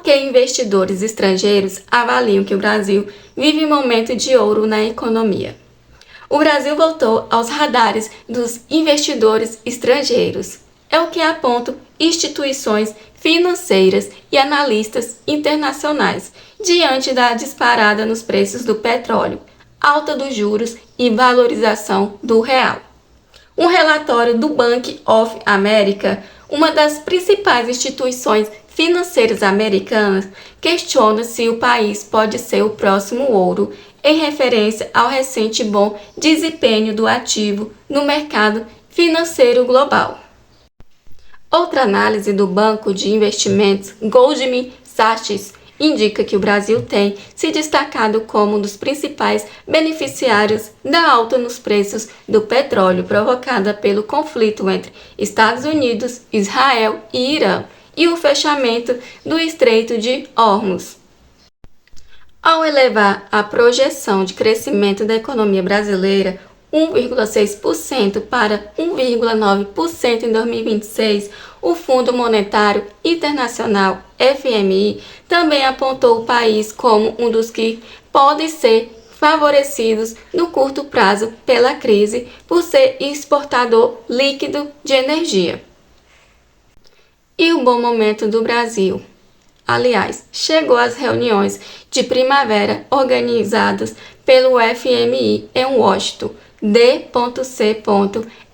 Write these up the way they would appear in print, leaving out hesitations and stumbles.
Porque investidores estrangeiros avaliam que o Brasil vive um momento de ouro na economia. O Brasil voltou aos radares dos investidores estrangeiros. É o que apontam instituições financeiras e analistas internacionais diante da disparada nos preços do petróleo, alta dos juros e valorização do real. Um relatório do Bank of America, uma das principais instituições financeiras americanas, questiona se o país pode ser o próximo ouro, em referência ao recente bom desempenho do ativo no mercado financeiro global. Outra análise do banco de investimentos Goldman Sachs indica que o Brasil tem se destacado como um dos principais beneficiários da alta nos preços do petróleo provocada pelo conflito entre Estados Unidos, Israel e Irã e o fechamento do Estreito de Hormuz. Ao elevar a projeção de crescimento da economia brasileira 1,6% para 1,9% em 2026, o Fundo Monetário Internacional, FMI, também apontou o país como um dos que podem ser favorecidos no curto prazo pela crise, por ser exportador líquido de energia. E o bom momento do Brasil? Aliás, chegou às reuniões de primavera organizadas pelo FMI em Washington, D.C.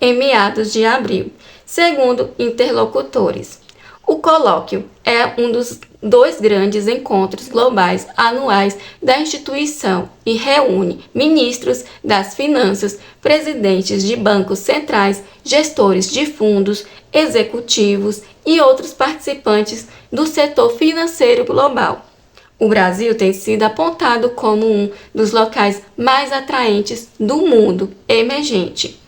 em meados de abril, segundo interlocutores. O colóquio é um dos dois grandes encontros globais anuais da instituição e reúne ministros das finanças, presidentes de bancos centrais, gestores de fundos, executivos e outros participantes do setor financeiro global. O Brasil tem sido apontado como um dos locais mais atraentes do mundo emergente,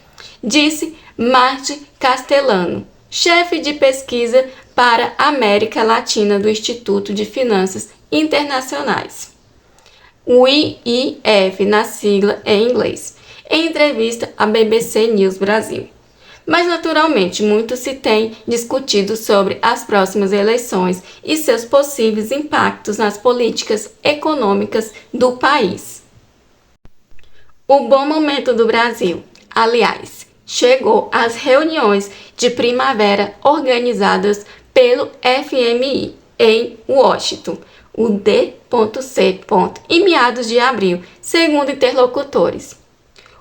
disse Marte Castellano, chefe de pesquisa para a América Latina do Instituto de Finanças Internacionais, o IIF na sigla em inglês, em entrevista à BBC News Brasil. Mas, naturalmente, muito se tem discutido sobre as próximas eleições e seus possíveis impactos nas políticas econômicas do país. O bom momento do Brasil, aliás, chegou às reuniões de primavera organizadas pelo FMI em Washington, o D.C. em meados de abril, segundo interlocutores.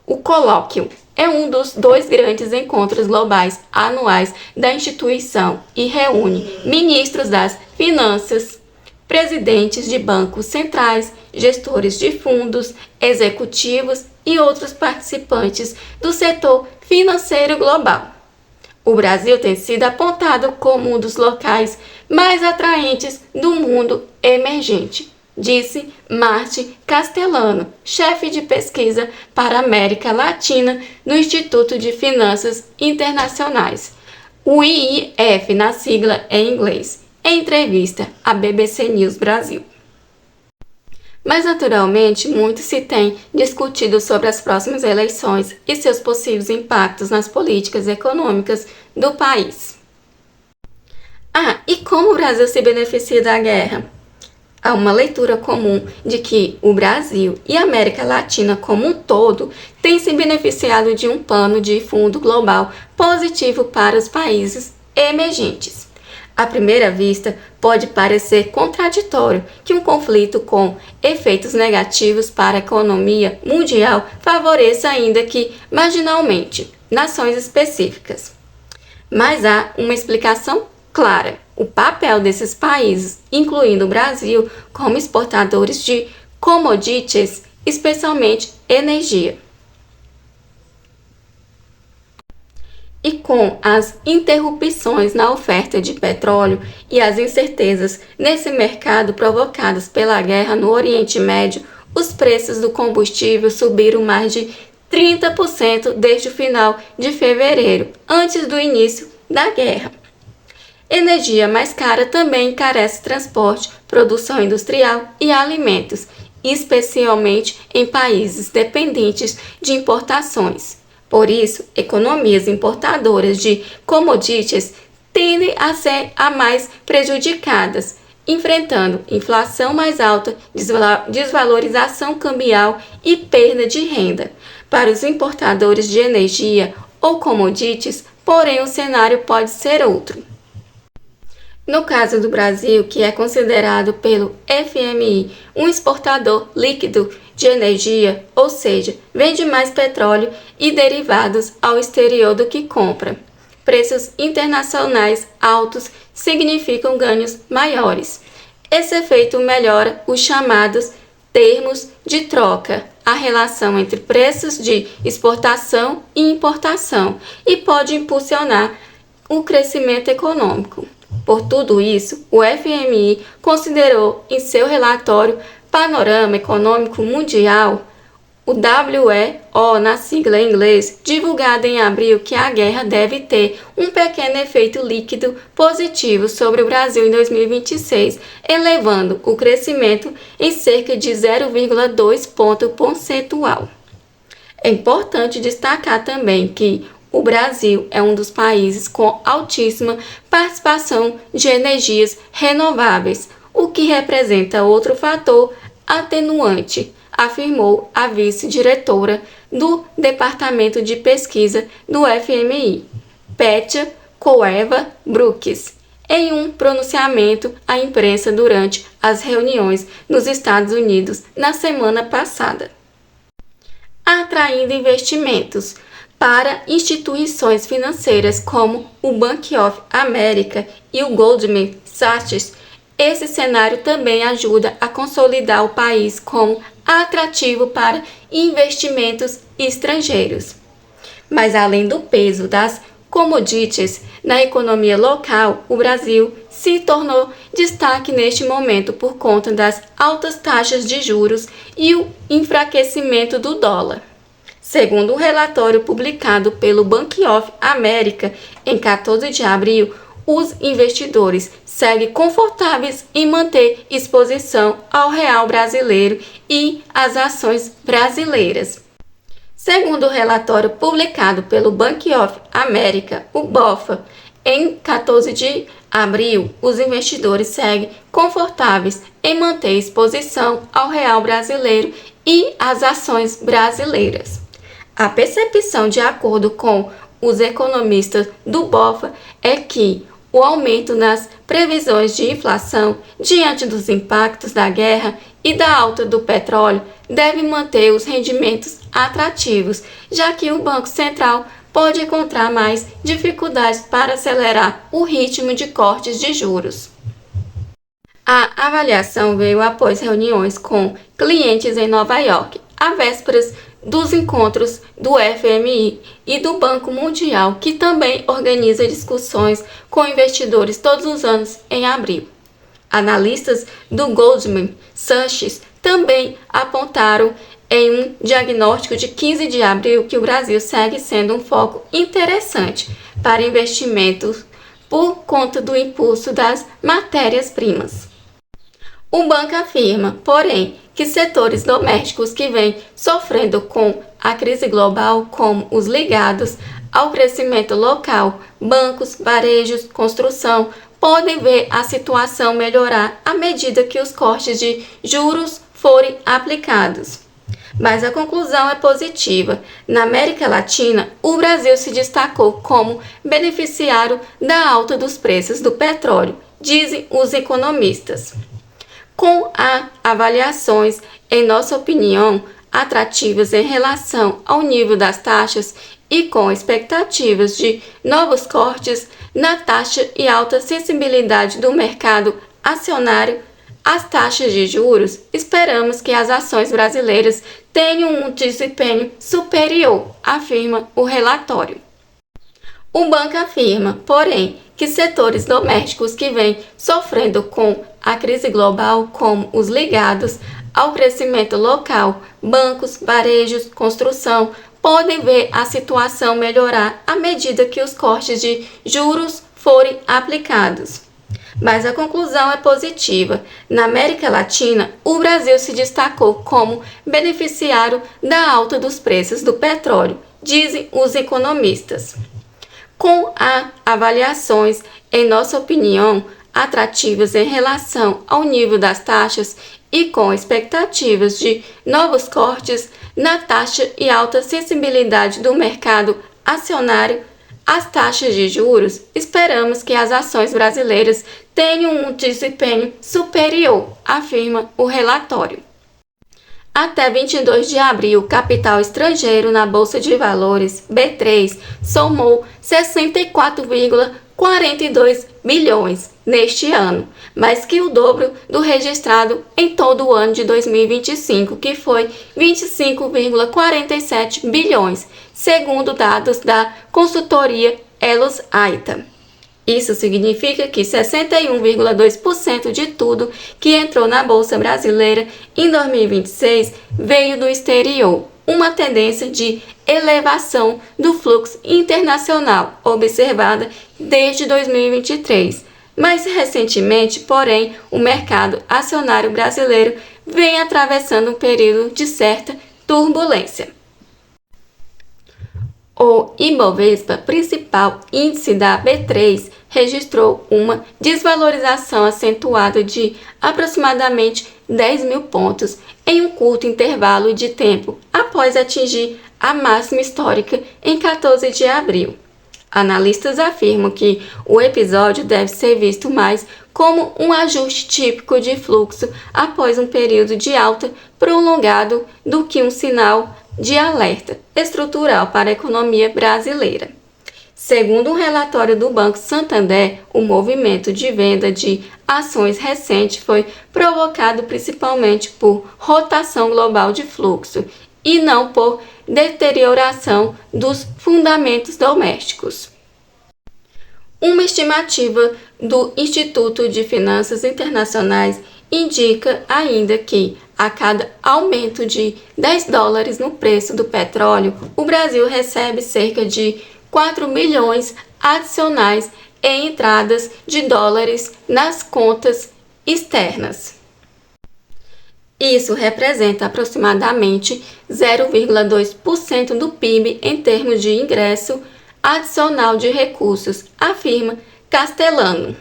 O colóquio é um dos dois grandes encontros globais anuais da instituição e reúne ministros das finanças, presidentes de bancos centrais, gestores de fundos, executivos e outros participantes do setor financeiro global. O Brasil tem sido apontado como um dos locais mais atraentes do mundo emergente, disse Marte Castellano, chefe de pesquisa para a América Latina no Instituto de Finanças Internacionais, o IIF na sigla em inglês, em entrevista à BBC News Brasil. Mas, naturalmente, muito se tem discutido sobre as próximas eleições e seus possíveis impactos nas políticas econômicas do país. E como o Brasil se beneficia da guerra? Há uma leitura comum de que o Brasil e a América Latina como um todo têm se beneficiado de um pano de fundo global positivo para os países emergentes. À primeira vista, pode parecer contraditório que um conflito com efeitos negativos para a economia mundial favoreça, ainda que marginalmente, nações específicas. Mas há uma explicação clara: o papel desses países, incluindo o Brasil, como exportadores de commodities, especialmente energia. E com as interrupções na oferta de petróleo e as incertezas nesse mercado provocadas pela guerra no Oriente Médio, os preços do combustível subiram mais de 30% desde o final de fevereiro, antes do início da guerra. Energia mais cara também encarece transporte, produção industrial e alimentos, especialmente em países dependentes de importações. Por isso, economias importadoras de commodities tendem a ser as mais prejudicadas, enfrentando inflação mais alta, desvalorização cambial e perda de renda. Para os importadores de energia ou commodities, porém, o cenário pode ser outro. No caso do Brasil, que é considerado pelo FMI um exportador líquido de energia, ou seja, vende mais petróleo e derivados ao exterior do que compra. Preços internacionais altos significam ganhos maiores. Esse efeito melhora os chamados termos de troca, a relação entre preços de exportação e importação, e pode impulsionar o crescimento econômico. Por tudo isso, o FMI considerou em seu relatório Panorama Econômico Mundial, o WEO na sigla em inglês, divulgado em abril, que a guerra deve ter um pequeno efeito líquido positivo sobre o Brasil em 2026, elevando o crescimento em cerca de 0,2 ponto percentual. É importante destacar também que o Brasil é um dos países com altíssima participação de energias renováveis, o que representa outro fator atenuante, afirmou a vice-diretora do Departamento de Pesquisa do FMI, Petia Coeva Brooks, em um pronunciamento à imprensa durante as reuniões nos Estados Unidos na semana passada. Atraindo investimentos para instituições financeiras como o Bank of America e o Goldman Sachs, esse cenário também ajuda a consolidar o país como atrativo para investimentos estrangeiros. Mas além do peso das commodities na economia local, o Brasil se tornou destaque neste momento por conta das altas taxas de juros e o enfraquecimento do dólar. Segundo um relatório publicado pelo Bank of America em 14 de abril, os investidores seguem confortáveis em manter exposição ao real brasileiro e às ações brasileiras. Segundo o relatório publicado pelo Bank of America, o BOFA, em 14 de abril, os investidores seguem confortáveis em manter exposição ao real brasileiro e às ações brasileiras. A percepção, de acordo com os economistas do BOFA, é que o aumento nas previsões de inflação diante dos impactos da guerra e da alta do petróleo deve manter os rendimentos atrativos, já que o Banco Central pode encontrar mais dificuldades para acelerar o ritmo de cortes de juros. A avaliação veio após reuniões com clientes em Nova York, à vésperas dos encontros do FMI e do Banco Mundial, que também organiza discussões com investidores todos os anos em abril. Analistas do Goldman Sachs também apontaram em um diagnóstico de 15 de abril que o Brasil segue sendo um foco interessante para investimentos por conta do impulso das matérias-primas. O banco afirma, porém, que setores domésticos que vêm sofrendo com a crise global, como os ligados ao crescimento local, bancos, varejos, construção, podem ver a situação melhorar à medida que os cortes de juros forem aplicados. Mas a conclusão é positiva. Na América Latina, o Brasil se destacou como beneficiário da alta dos preços do petróleo, dizem os economistas. Com avaliações, em nossa opinião, atrativas em relação ao nível das taxas e com expectativas de novos cortes na taxa e alta sensibilidade do mercado acionário às taxas de juros, esperamos que as ações brasileiras tenham um desempenho superior, afirma o relatório. O banco afirma, porém, que setores domésticos que vêm sofrendo com a crise global, como os ligados ao crescimento local, bancos, varejos, construção, podem ver a situação melhorar à medida que os cortes de juros forem aplicados. Mas a conclusão é positiva. Na América Latina, o Brasil se destacou como beneficiário da alta dos preços do petróleo, dizem os economistas. Com avaliações, em nossa opinião, atrativas em relação ao nível das taxas e com expectativas de novos cortes na taxa e alta sensibilidade do mercado acionário às taxas de juros, esperamos que as ações brasileiras tenham um desempenho superior, afirma o relatório. Até 22 de abril, capital estrangeiro na Bolsa de Valores, B3, somou 64,42 bilhões neste ano, mais que o dobro do registrado em todo o ano de 2025, que foi 25,47 bilhões, segundo dados da consultoria Elos Aita. Isso significa que 61,2% de tudo que entrou na Bolsa Brasileira em 2026 veio do exterior, uma tendência de elevação do fluxo internacional observada desde 2023. Mais recentemente, porém, o mercado acionário brasileiro vem atravessando um período de certa turbulência. O Ibovespa, principal índice da B3, registrou uma desvalorização acentuada de aproximadamente 10 mil pontos em um curto intervalo de tempo após atingir a máxima histórica em 14 de abril. Analistas afirmam que o episódio deve ser visto mais como um ajuste típico de fluxo após um período de alta prolongado do que um sinal de alerta estrutural para a economia brasileira. Segundo um relatório do Banco Santander, o movimento de venda de ações recente foi provocado principalmente por rotação global de fluxo e não por deterioração dos fundamentos domésticos. Uma estimativa do Instituto de Finanças Internacionais indica ainda que, a cada aumento de 10 dólares no preço do petróleo, o Brasil recebe cerca de 4 milhões adicionais em entradas de dólares nas contas externas. Isso representa aproximadamente 0,2% do PIB em termos de ingresso adicional de recursos, afirma Castellano.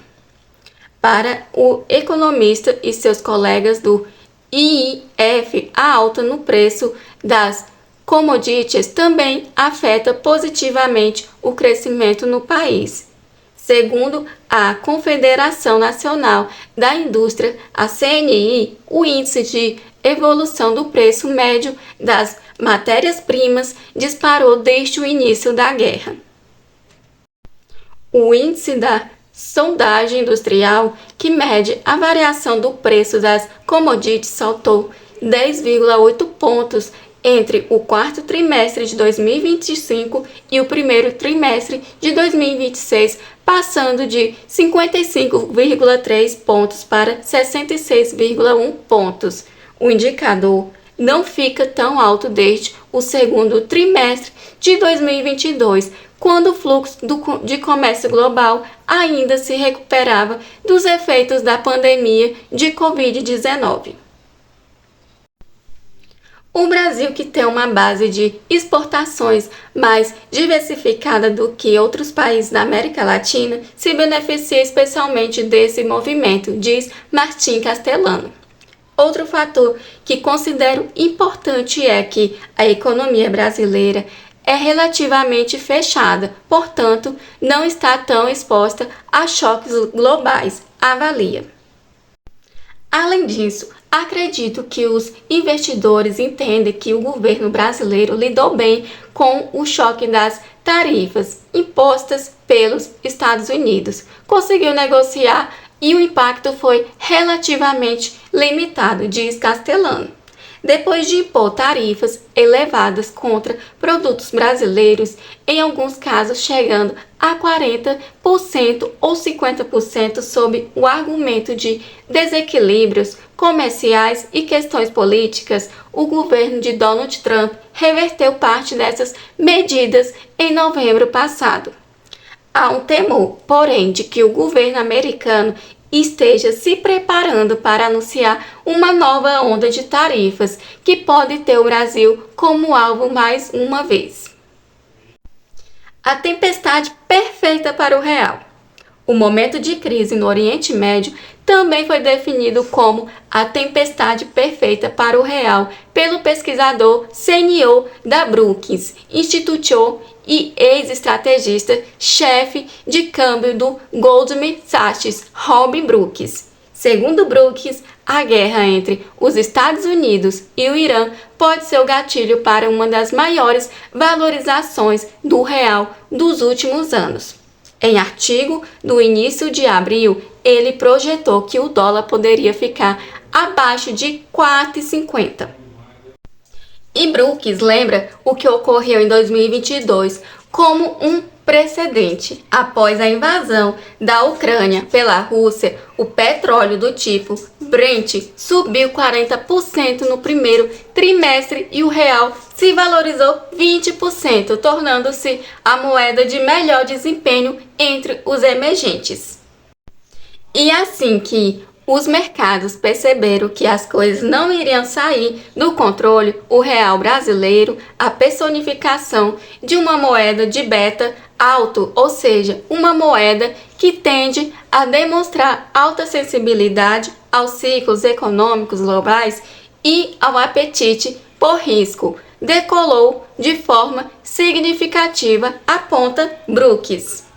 Para o economista e seus colegas do IIF, a alta no preço das commodities também afeta positivamente o crescimento no país. Segundo a Confederação Nacional da Indústria, a CNI, o índice de evolução do preço médio das matérias-primas disparou desde o início da guerra. O índice da sondagem industrial, que mede a variação do preço das commodities, saltou 10,8 pontos entre o quarto trimestre de 2025 e o primeiro trimestre de 2026, passando de 55,3 pontos para 66,1 pontos. O indicador não fica tão alto desde o segundo trimestre de 2022, quando o fluxo de comércio global ainda se recuperava dos efeitos da pandemia de Covid-19. O Brasil, que tem uma base de exportações mais diversificada do que outros países da América Latina, se beneficia especialmente desse movimento, diz Martim Castellano. Outro fator que considero importante é que a economia brasileira é relativamente fechada, portanto, não está tão exposta a choques globais, avalia. Além disso, acredito que os investidores entendem que o governo brasileiro lidou bem com o choque das tarifas impostas pelos Estados Unidos, conseguiu negociar e o impacto foi relativamente limitado, diz Castellano. Depois de impor tarifas elevadas contra produtos brasileiros, em alguns casos chegando a 40% ou 50% sob o argumento de desequilíbrios comerciais e questões políticas, o governo de Donald Trump reverteu parte dessas medidas em novembro passado. Há um temor, porém, de que o governo americano esteja se preparando para anunciar uma nova onda de tarifas que pode ter o Brasil como alvo mais uma vez. A tempestade perfeita para o real. O momento de crise no Oriente Médio também foi definido como a tempestade perfeita para o real pelo pesquisador sênior da Brookings Institution e ex-estrategista-chefe de câmbio do Goldman Sachs, Rob Brooks. Segundo Brooks, a guerra entre os Estados Unidos e o Irã pode ser o gatilho para uma das maiores valorizações do real dos últimos anos. Em artigo do início de abril, ele projetou que o dólar poderia ficar abaixo de 4,50. E Brooks lembra o que ocorreu em 2022 como um precedente. Após a invasão da Ucrânia pela Rússia, o petróleo do tipo Brent subiu 40% no primeiro trimestre e o real se valorizou 20%, tornando-se a moeda de melhor desempenho entre os emergentes. E assim que os mercados perceberam que as coisas não iriam sair do controle, o real brasileiro, a personificação de uma moeda de beta alto, ou seja, uma moeda que tende a demonstrar alta sensibilidade aos ciclos econômicos globais e ao apetite por risco, decolou de forma significativa, aponta Brooks.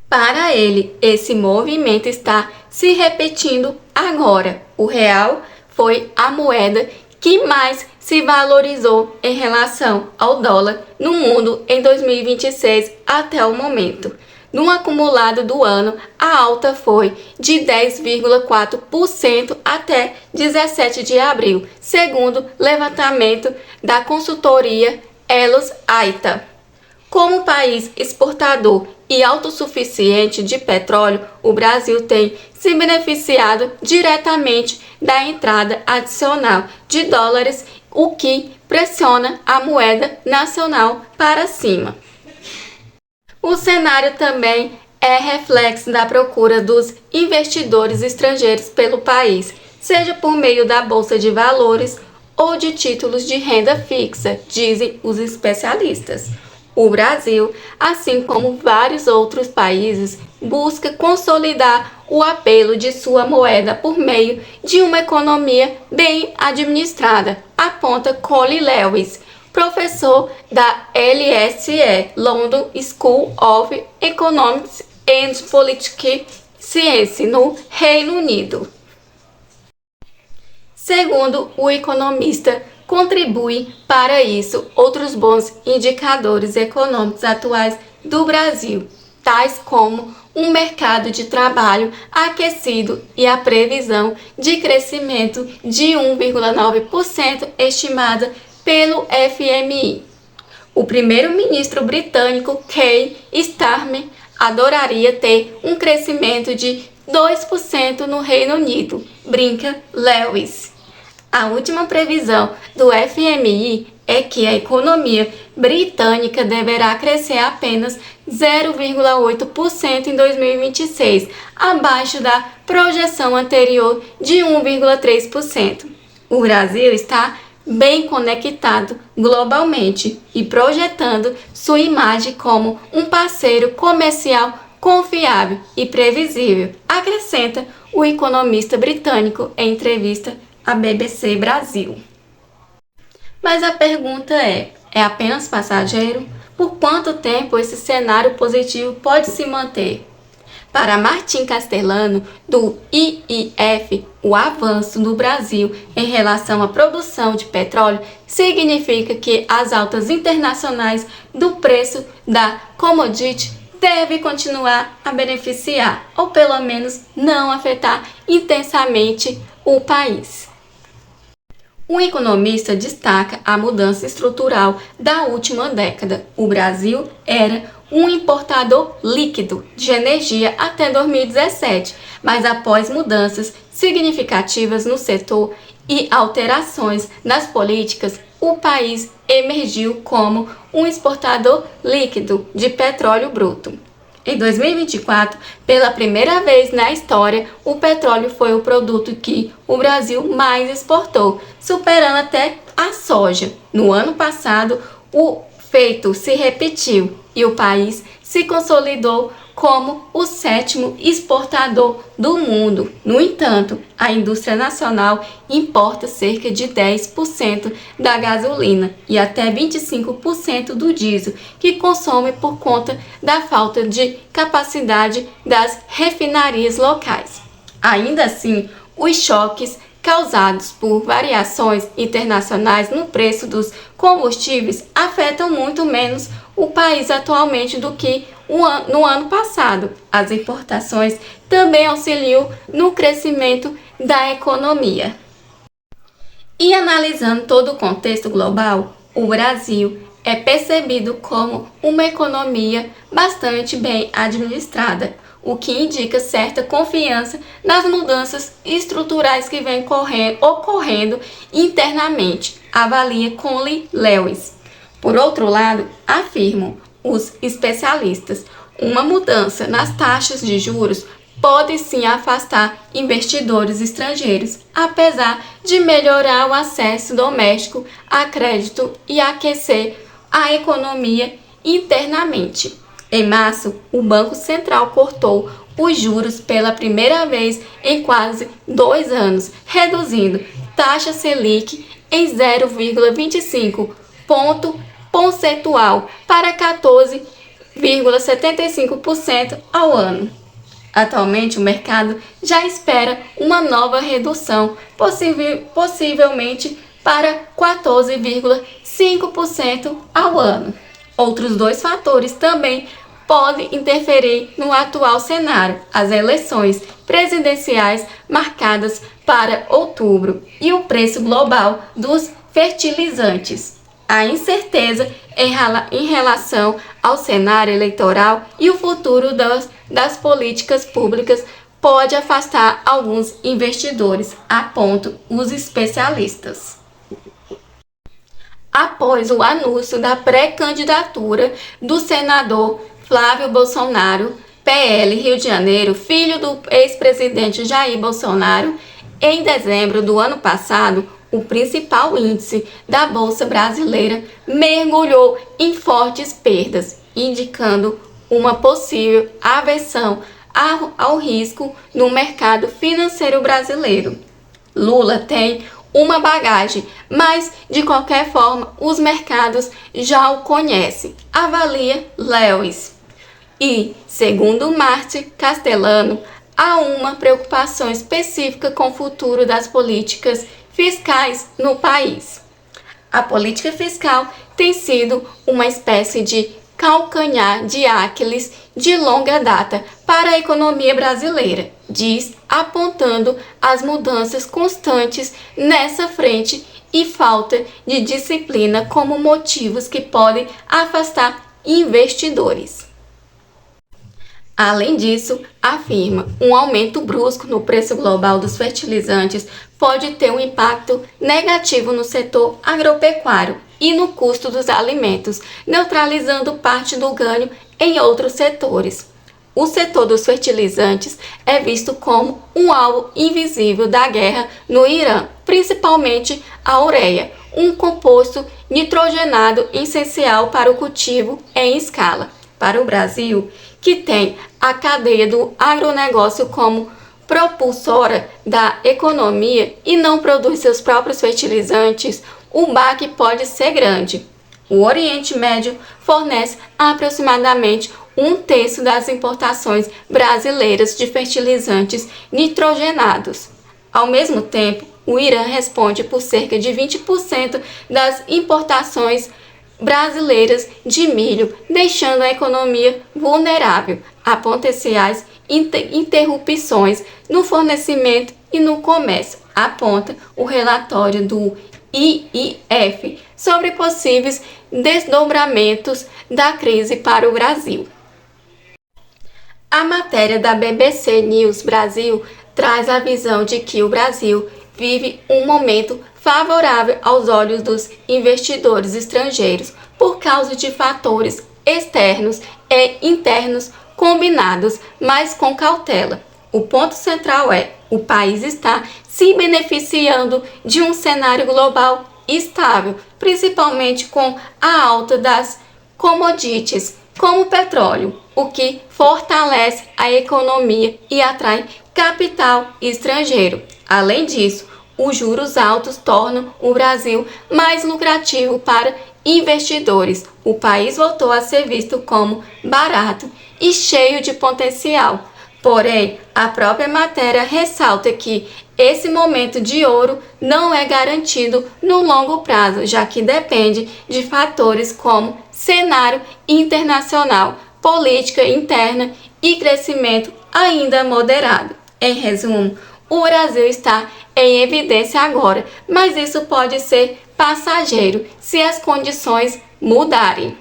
Para ele, esse movimento está se repetindo agora. O real foi a moeda que mais se valorizou em relação ao dólar no mundo em 2026 até o momento. No acumulado do ano, a alta foi de 10,4% até 17 de abril, segundo levantamento da consultoria Elos Aita. Como país exportador e autossuficiente de petróleo, o Brasil tem se beneficiado diretamente da entrada adicional de dólares, o que pressiona a moeda nacional para cima. O cenário também é reflexo da procura dos investidores estrangeiros pelo país, seja por meio da Bolsa de Valores ou de títulos de renda fixa, dizem os especialistas. O Brasil, assim como vários outros países, busca consolidar o apelo de sua moeda por meio de uma economia bem administrada, aponta Cole Lewis, professor da LSE, London School of Economics and Political Science, no Reino Unido. Segundo o economista, contribui para isso outros bons indicadores econômicos atuais do Brasil, tais como um mercado de trabalho aquecido e a previsão de crescimento de 1,9% estimada pelo FMI. O primeiro-ministro britânico Keir Starmer adoraria ter um crescimento de 2% no Reino Unido, brinca Lewis. A última previsão do FMI é que a economia britânica deverá crescer apenas 0,8% em 2026, abaixo da projeção anterior de 1,3%. O Brasil está bem conectado globalmente e projetando sua imagem como um parceiro comercial confiável e previsível, acrescenta o economista britânico em entrevista à BBC Brasil. Mas a pergunta é apenas passageiro? Por quanto tempo esse cenário positivo pode se manter? Para Martim Castellano, do IIF, o avanço no Brasil em relação à produção de petróleo significa que as altas internacionais do preço da commodity deve continuar a beneficiar, ou pelo menos não afetar intensamente o país. O economista destaca a mudança estrutural da última década. O Brasil era um importador líquido de energia até 2017, mas após mudanças significativas no setor e alterações nas políticas, o país emergiu como um exportador líquido de petróleo bruto. Em 2024, pela primeira vez na história, o petróleo foi o produto que o Brasil mais exportou, superando até a soja. No ano passado, o feito se repetiu e o país se consolidou como o sétimo exportador do mundo. No entanto, a indústria nacional importa cerca de 10% da gasolina e até 25% do diesel, que consome por conta da falta de capacidade das refinarias locais. Ainda assim, os choques causados por variações internacionais no preço dos combustíveis afetam muito menos o país atualmente do que no ano passado. As importações também auxiliam no crescimento da economia. E analisando todo o contexto global, o Brasil é percebido como uma economia bastante bem administrada, o que indica certa confiança nas mudanças estruturais que vêm ocorrendo internamente, avalia Conley Lewis. Por outro lado, afirmam os especialistas, uma mudança nas taxas de juros pode sim afastar investidores estrangeiros, apesar de melhorar o acesso doméstico a crédito e aquecer a economia internamente. Em março, o Banco Central cortou os juros pela primeira vez em quase 2 anos, reduzindo taxa Selic em 0,25 ponto percentual para 14,75% ao ano. Atualmente, o mercado já espera uma nova redução, possivelmente para 14,5% ao ano. Outros dois fatores também podem interferir no atual cenário: as eleições presidenciais marcadas para outubro e o preço global dos fertilizantes. A incerteza em relação ao cenário eleitoral e o futuro das políticas públicas pode afastar alguns investidores, apontam os especialistas. Após o anúncio da pré-candidatura do senador Flávio Bolsonaro, PL Rio de Janeiro, filho do ex-presidente Jair Bolsonaro, em dezembro do ano passado, o principal índice da Bolsa Brasileira mergulhou em fortes perdas, indicando uma possível aversão ao risco no mercado financeiro brasileiro. Lula tem uma bagagem, mas de qualquer forma os mercados já o conhecem, avalia Lewis. E, segundo Marte Castellano, há uma preocupação específica com o futuro das políticas fiscais no país. A política fiscal tem sido uma espécie de calcanhar de Aquiles de longa data para a economia brasileira, diz, apontando as mudanças constantes nessa frente e falta de disciplina como motivos que podem afastar investidores. Além disso, afirma, um aumento brusco no preço global dos fertilizantes pode ter um impacto negativo no setor agropecuário e no custo dos alimentos, neutralizando parte do ganho em outros setores. O setor dos fertilizantes é visto como um alvo invisível da guerra no Irã, principalmente a ureia, um composto nitrogenado essencial para o cultivo em escala. Para o Brasil, que tem a cadeia do agronegócio como propulsora da economia e não produz seus próprios fertilizantes, o baque pode ser grande. O Oriente Médio fornece aproximadamente 1/3 das importações brasileiras de fertilizantes nitrogenados. Ao mesmo tempo, o Irã responde por cerca de 20% das importações brasileiras de milho, deixando a economia vulnerável a potenciais interrupções no fornecimento e no comércio, aponta o relatório do IIF sobre possíveis desdobramentos da crise para o Brasil. A matéria da BBC News Brasil traz a visão de que o Brasil vive um momento favorável aos olhos dos investidores estrangeiros por causa de fatores externos e internos combinados, mas com cautela. O ponto central é: o país está se beneficiando de um cenário global estável, principalmente com a alta das commodities, como o petróleo, o que fortalece a economia e atrai capital estrangeiro. Além disso, os juros altos tornam o Brasil mais lucrativo para investidores. O país voltou a ser visto como barato e cheio de potencial. Porém, a própria matéria ressalta que esse momento de ouro não é garantido no longo prazo, já que depende de fatores como cenário internacional, política interna e crescimento ainda moderado. Em resumo, o Brasil está em evidência agora, mas isso pode ser passageiro se as condições mudarem.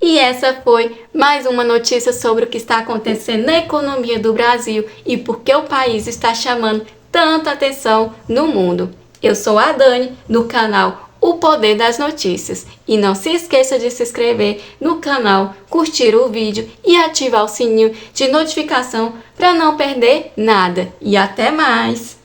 E essa foi mais uma notícia sobre o que está acontecendo na economia do Brasil e por que o país está chamando tanta atenção no mundo. Eu sou a Dani, do canal O Poder das Notícias. E não se esqueça de se inscrever no canal, curtir o vídeo e ativar o sininho de notificação para não perder nada. E até mais!